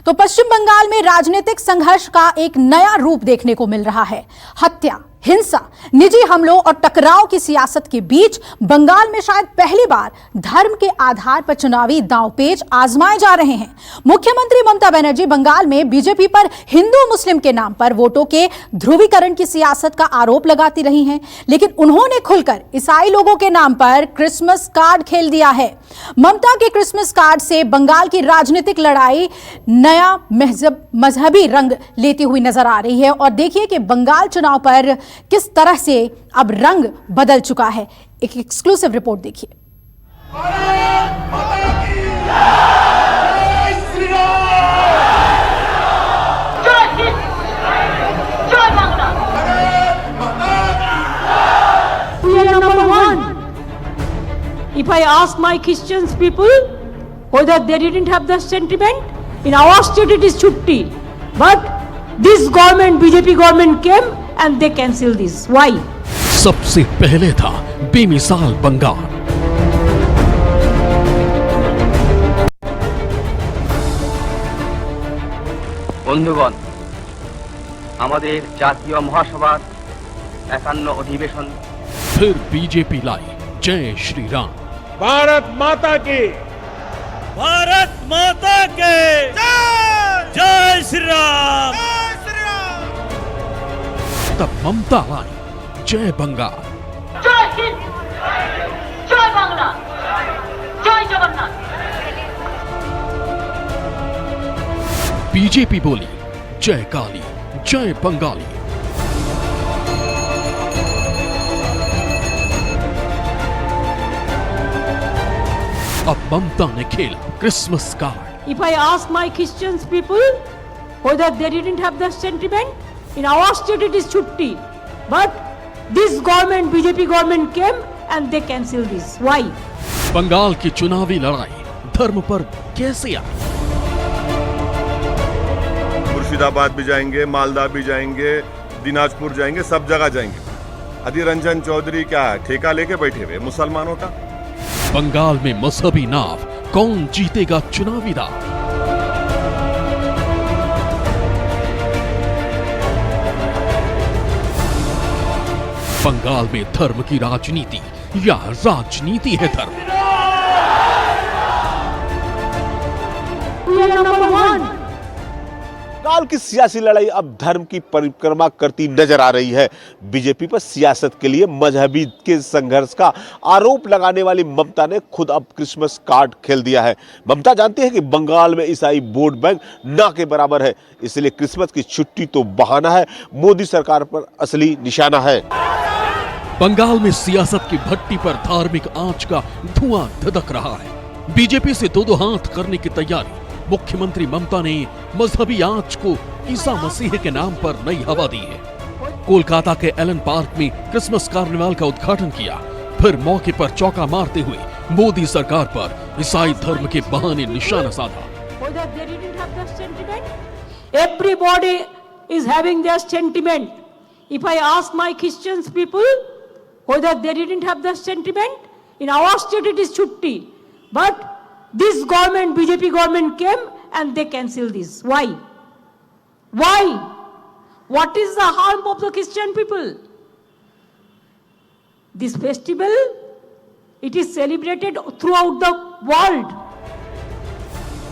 तो पश्चिम बंगाल में राजनीतिक संघर्ष का एक नया रूप देखने को मिल रहा है। हत्या, हिंसा, निजी हमलों और टकराव की सियासत के बीच बंगाल में शायद पहली बार धर्म के आधार पर चुनावी दांवपेच आजमाए जा रहे हैं। मुख्यमंत्री ममता बनर्जी बंगाल में बीजेपी पर हिंदू मुस्लिम के नाम पर वोटों के ध्रुवीकरण की सियासत का आरोप लगाती रही हैं, लेकिन उन्होंने खुलकर ईसाई लोगों के नाम पर क्रिसमस कार्ड खेल दिया है। ममता के क्रिसमस कार्ड से बंगाल की राजनीतिक लड़ाई नया मजहबी रंग लेती हुई नजर आ रही है। और देखिए कि बंगाल चुनाव पर किस तरह से अब रंग बदल चुका है। एक एक्सक्लूसिव रिपोर्ट देखिए। If I ask my Christian people whether they didn't have the sentiment, in our state it is chutti. But this government, BJP government came and they cancelled this. Why? सबसे पहले था बेमिसाल बंगाल। বন্ধুগণ, আমাদের জাতীয় মহাসভার 51 অধিবেশন फिर बीजेपी लाई जय श्री राम। भारत माता की, भारत माता के जय श्री राम। तब ममता लाई जय बंगाल। जय हिंद, जय बांग्ला, जय जगन्नाथ। बीजेपी बोली जय काली, जय बंगाली। अब ममता ने खेला Christmas card. If I ask my Christian people whether they didn't have the sentiment, in our state it is chutti. But this government, BJP government came and they cancelled this. Why? Bengal की चुनावी लड़ाई धर्म पर कैसे आई? मुर्शिदाबाद भी जाएंगे, मालदा भी जाएंगे, दिनाजपुर जाएंगे, सब जगह जाएंगे। अधीर रंजन चौधरी क्या ठेका लेके बैठे हुए मुसलमानों का? बंगाल में मजहबी नाव कौन जीतेगा चुनावी दाव? बंगाल में धर्म की राजनीति या राजनीति है धर्म? बंगाल की सियासी लड़ाई अब धर्म की परिक्रमा करती नजर आ रही है। बीजेपी पर सियासत के लिए मजहबी के संघर्ष का आरोप लगाने वाली ममता ने खुद अब क्रिसमस कार्ड खेल दिया है। ममता जानती है कि बंगाल में ईसाई वोट बैंक ना के बराबर है, इसलिए क्रिसमस की छुट्टी तो बहाना है, मोदी सरकार पर असली निशाना है। बंगाल में सियासत की भट्टी पर धार्मिक आंच का धुआं धधक रहा है। बीजेपी से दो हाथ करने की तैयारी। मुख्यमंत्री ममता ने मजहबी आंच को ईसा मसीह के नाम पर नई हवा दी है। कोलकाता के एलन पार्क में क्रिसमस कार्निवाल का उद्घाटन किया, फिर मौके पर चौका मारते हुए मोदी सरकार पर ईसाई धर्म के बहाने निशाना साधा। Everybody is having their sentiment. If I ask my Christian people whether they didn't have the sentiment, in our state it is chutti. But this government, BJP government came and they cancelled this. Why? Why? What is the harm of the Christian people? This festival, it is celebrated throughout the world.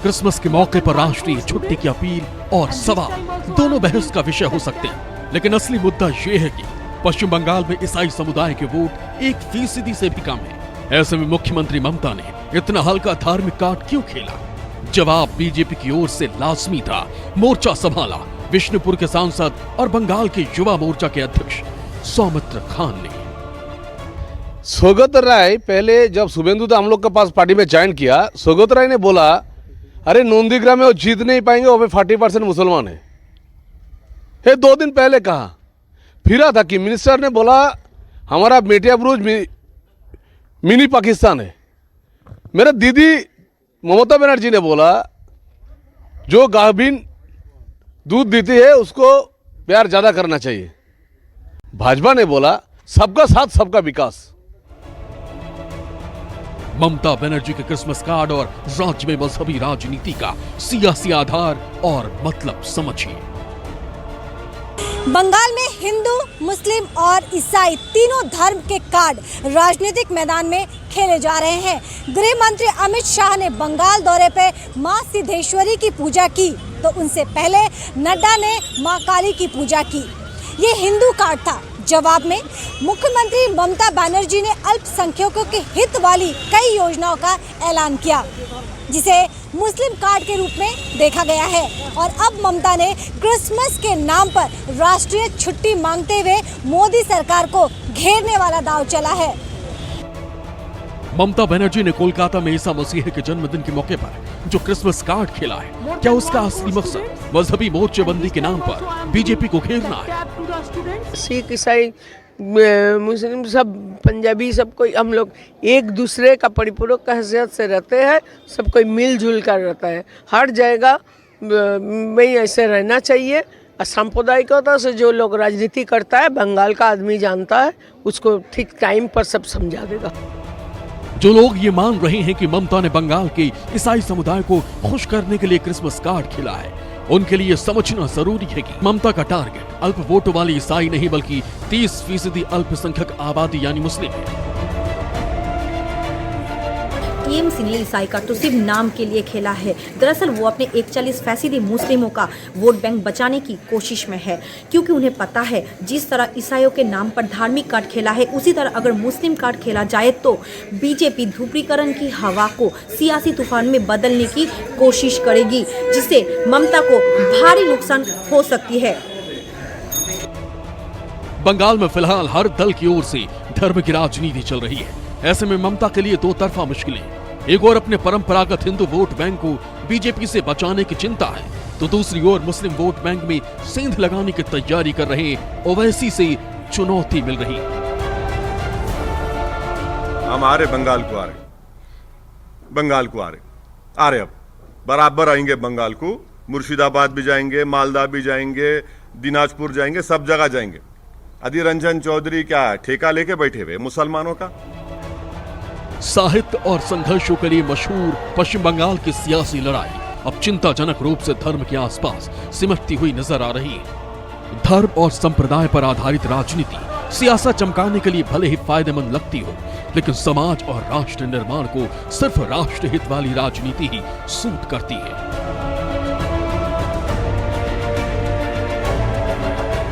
Christmas के मौके पर राष्ट्रीय छुट्टी की appeal और सवाल दोनों बहस का विषय हो सकते हैं, लेकिन असली मुद्दा यह है कि पश्चिम बंगाल में ईसाई समुदाय के वोट 1% से भी कम है। ऐसे में मुख्यमंत्री ममता ने इतना हल्का धार्मिक कार्ड क्यों खेला? जवाब बीजेपी की ओर से लाजमी था। मोर्चा संभाला विष्णुपुर के सांसद और बंगाल के युवा मोर्चा के अध्यक्ष सौमित्र खान ने। सौगत राय पहले जब शुभेंदु दा हम लोग के पास पार्टी में ज्वाइन किया, सौगत राय ने बोला अरे नंदीग्राम में वो जीत नहीं पाएंगे, वो 40% मुसलमान है। ये 2 दिन पहले कहा, फिरा था कि मिनिस्टर ने बोला हमारा मेटिया ब्रूज मिनी पाकिस्तान है। मेरा दीदी ममता बनर्जी ने बोला जो गाभिन दूध देती है उसको प्यार ज्यादा करना चाहिए। भाजपा ने बोला सबका साथ सबका विकास। ममता बनर्जी के क्रिसमस कार्ड और राज्य में मजहबी राजनीति का सियासी आधार और मतलब समझिए। बंगाल में हिंदू, मुस्लिम और ईसाई तीनों धर्म के कार्ड राजनीतिक मैदान में खेले जा रहे हैं। गृह मंत्री अमित शाह ने बंगाल दौरे पे मां सिद्धेश्वरी की पूजा की, तो उनसे पहले नड्डा ने मां काली की पूजा की। ये हिंदू कार्ड था। जवाब में मुख्यमंत्री ममता बनर्जी ने अल्पसंख्यकों के हित वाली कई योजनाओं का ऐलान किया, जिसे मुस्लिम कार्ड के रूप में देखा गया है। और अब ममता ने क्रिसमस के नाम पर राष्ट्रीय छुट्टी मांगते हुए मोदी सरकार को घेरने वाला दांव चला है। ममता बनर्जी ने कोलकाता में ईसा मसीह के जन्मदिन के मौके पर जो क्रिसमस कार्ड खेला है, क्या उसका असली मकसद मजहबी मोर्चेबंदी के नाम पर बीजेपी को घेरना है? सिख, ईसाई, मुस्लिम, सब पंजाबी, सब कोई हम लोग एक दूसरे का परिपूरक हैसियत से रहते हैं। सब कोई मिलजुल कर रहता है। हर जगह में ऐसे रहना चाहिए। सांप्रदायिकता से जो लोग राजनीति करता है, बंगाल का आदमी जानता है, उसको ठीक टाइम पर सब समझा देगा। जो लोग ये मान रहे हैं कि ममता ने बंगाल के ईसाई समुदाय को खुश करने के लिए क्रिसमस कार्ड खेला है, उनके लिए समझना जरूरी है कि ममता का टारगेट अल्प वोटों वाली ईसाई नहीं बल्कि 30% अल्पसंख्यक आबादी यानी मुस्लिम है। टीएमसी ने ईसाई कार्ड तो सिर्फ नाम के लिए खेला है। दरअसल वो अपने 41% मुस्लिमों का वोट बैंक बचाने की कोशिश में है, क्योंकि उन्हें पता है जिस तरह ईसाइयों के नाम पर धार्मिक कार्ड खेला है, उसी तरह अगर मुस्लिम कार्ड खेला जाए तो बीजेपी ध्रुवीकरण की हवा को सियासी तूफान में बदलने की कोशिश करेगी, जिससे ममता को भारी नुकसान हो सकती है। बंगाल में फिलहाल हर दल की ओर से धर्म की राजनीति चल रही है। ऐसे में ममता के लिए दो तरफा मुश्किलें। एक ओर अपने परंपरागत हिंदू वोट बैंक को बीजेपी से बचाने की चिंता है, तो दूसरी ओर मुस्लिम वोट बैंक में सेंध लगाने की तैयारी कर रहे ओवैसी से चुनौती मिल रही है। हम आ रहे बंगाल को, आ रहे अब बराबर आएंगे बंगाल को। मुर्शिदाबाद भी जाएंगे, मालदा भी जाएंगे, दिनाजपुर जाएंगे, सब जगह जाएंगे। अधीर रंजन चौधरी क्या ठेका लेके बैठे हुए मुसलमानों का? साहित्य और संघर्षों के लिए मशहूर पश्चिम बंगाल की सियासी लड़ाई अब चिंताजनक रूप से धर्म के आसपास सिमटती हुई नजर आ रही है। धर्म और संप्रदाय पर आधारित राजनीति सियासत चमकाने के लिए भले ही फायदेमंद लगती हो, लेकिन समाज और राष्ट्र निर्माण को सिर्फ राष्ट्र हित वाली राजनीति ही सूट करती है।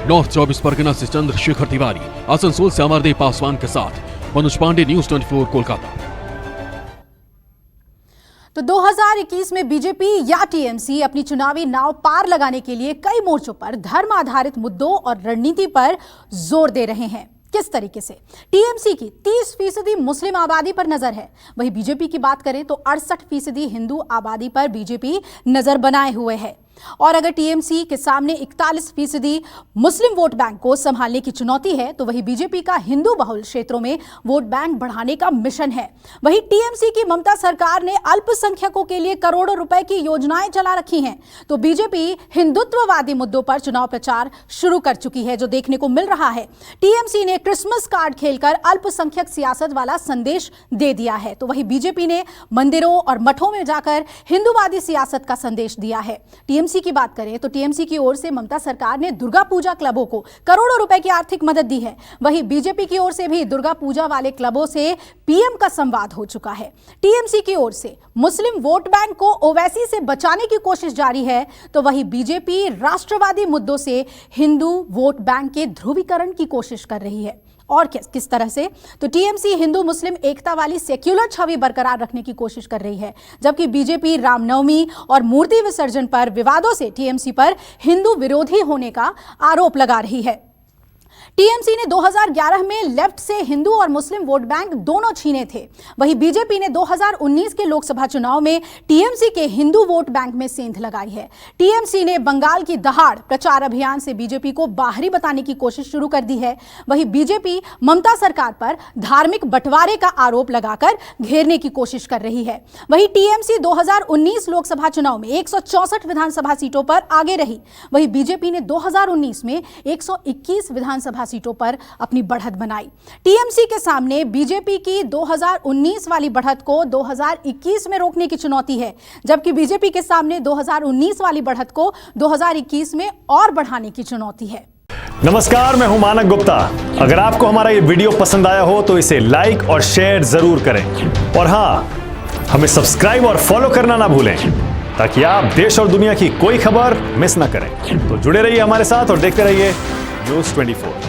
नॉर्थ 24 परगना से चंद्रशेखर तिवारी, आसनसोल से अमरदेव पासवान के साथ मनोज पांडे, न्यूज 24 कोलकाता। तो 2021 में बीजेपी या टीएमसी अपनी चुनावी नाव पार लगाने के लिए कई मोर्चों पर धर्म आधारित मुद्दों और रणनीति पर जोर दे रहे हैं। किस तरीके से? टीएमसी की 30% मुस्लिम आबादी पर नजर है, वहीं बीजेपी की बात करें तो 68% हिंदू आबादी पर बीजेपी नजर बनाए हुए है। और अगर टीएमसी के सामने 41% मुस्लिम वोट बैंक को संभालने की चुनौती है, तो वही बीजेपी का हिंदू बहुल क्षेत्रों में वोट बैंक बढ़ाने का मिशन है। वही टीएमसी की ममता सरकार ने अल्पसंख्यकों के लिए करोड़ों रुपए की योजनाएं चला रखी हैं, तो बीजेपी हिंदुत्ववादी मुद्दों पर चुनाव प्रचार शुरू कर चुकी है, जो देखने को मिल रहा है। टीएमसी ने क्रिसमस कार्ड खेलकर अल्पसंख्यक सियासत वाला संदेश दे दिया है, तो वही बीजेपी ने मंदिरों और मठों में जाकर हिंदूवादी सियासत का संदेश दिया है। टीएमसी की बात करें तो टीएमसी की ओर से ममता सरकार ने दुर्गा पूजा क्लबों को करोड़ों रुपए की आर्थिक मदद दी है। वहीं बीजेपी की ओर से भी दुर्गा पूजा वाले क्लबों से पीएम का संवाद हो चुका है। टीएमसी की ओर से मुस्लिम वोट बैंक को ओवैसी से बचाने की कोशिश जारी है, तो वहीं बीजेपी राष्ट्रवादी मुद्दों से हिंदू वोट बैंक के ध्रुवीकरण की कोशिश कर रही है। और किस तरह से? तो टीएमसी हिंदू मुस्लिम एकता वाली सेक्युलर छवि बरकरार रखने की कोशिश कर रही है, जबकि बीजेपी रामनवमी और मूर्ति विसर्जन पर विवादों से टीएमसी पर हिंदू विरोधी होने का आरोप लगा रही है। टीएमसी ने 2011 में लेफ्ट से हिंदू और मुस्लिम वोट बैंक दोनों छीने थे। वहीं बीजेपी ने 2019 के लोकसभा चुनाव में टीएमसी के हिंदू वोट बैंक में सेंध लगाई है। टीएमसी ने बंगाल की दहाड़ प्रचार अभियान से बीजेपी को बाहरी बताने की कोशिश शुरू कर दी है। वहीं बीजेपी ममता सरकार पर धार्मिक बंटवारे का आरोप लगाकर घेरने की कोशिश कर रही है। वहीं टीएमसी 2019 लोकसभा चुनाव में 164 विधानसभा सीटों पर आगे रही। वहीं बीजेपी ने 2019 में 121 विधानसभा सीटों पर अपनी बढ़त बनाई। टीएमसी के सामने बीजेपी की 2019 वाली बढ़त को 2021 में रोकने की चुनौती है, जबकि बीजेपी के सामने 2019 वाली बढ़त को 2021 में और बढ़ाने की चुनौती है। नमस्कार, मैं हूं मानक गुप्ता। अगर आपको हमारा ये वीडियो पसंद आया हो तो इसे लाइक और शेयर जरूर करें, और हां, हमें सब्सक्राइब और फॉलो करना ना भूलें ताकि आप देश और दुनिया की कोई खबर मिस ना करें। तो जुड़े रहिए हमारे साथ और देखते रहिए न्यूज़ 24।